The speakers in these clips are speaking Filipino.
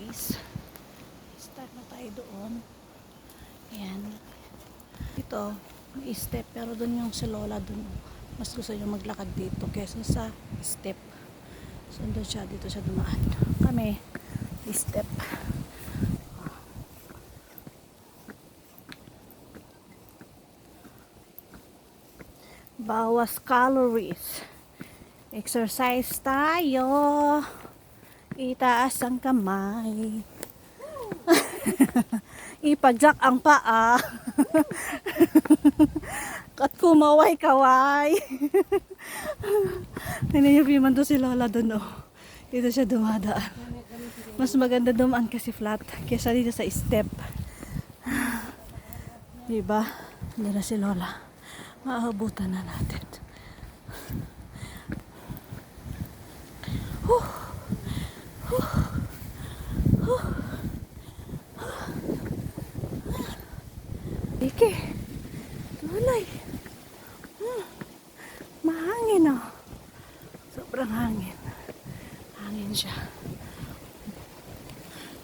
Guys, start na tayo doon. Ayan. Ito, may step. Pero doon yung si Lola doon. Mas gusto niya maglakad dito kaysa sa step. So, doon siya. Dito siya dumaan. Kami, step. Bawas calories. Exercise tayo. Itaas ang kamay. Ipagyak ang paa. At kumaway-kaway. Nangyayabim doon si Lola doon, oh. Dito siya dumadaan. Mas maganda dumaan kasi flat kaysa dito sa step. Diba? Hindi na si Lola. Maabutan na natin. Ike, tulay. Mahangin, oh. Sobrang hangin. Hangin siya.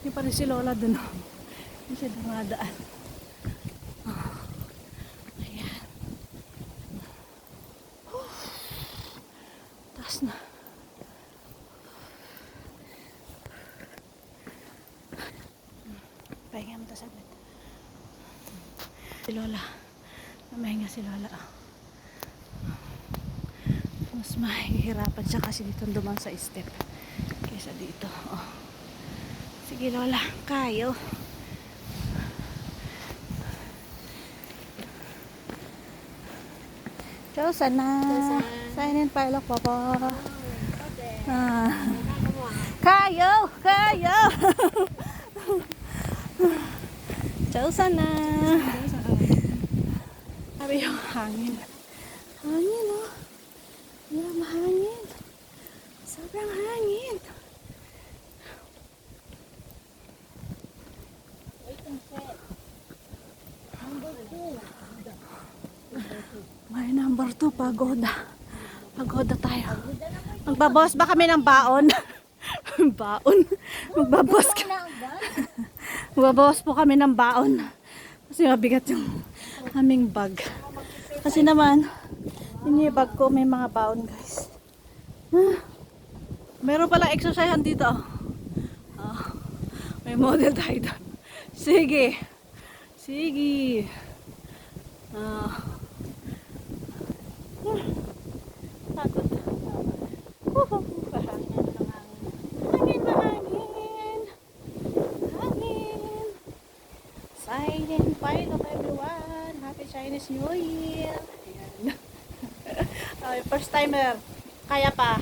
Hindi pa rin si Lola dun, oh. Hindi siya dumadaan. Oh. Ayan. Taas na. Pahinga mo ta saglit. Si Lola. Namahinga si Lola. Mas mahihirapan siya kasi dito duman sa step kaysa dito. Oh. Sige Lola, kayo. Ciao sana. Sign in pilot po po. Kayo, kayo. Ciao sana. Sabi yung hangin. Hangin, oh. Wala, mahangin. Sobrang hangin. May number 2, pagoda. Pagoda tayo. Magbabawas ba kami ng baon? Baon? Magbabawas ka. Magbabawas po kami ng baon. Kasi mabigat yung aming bag. Kasi naman, yung bag ko may mga baon, guys. Meron pala exercise dito. May model tayo doon. Sige. Sige. Pagod. Hangin, mahangin. Hangin. Silent pilot, everyone. Happy Chinese New Year. Ayan. First timer. Kaya pa.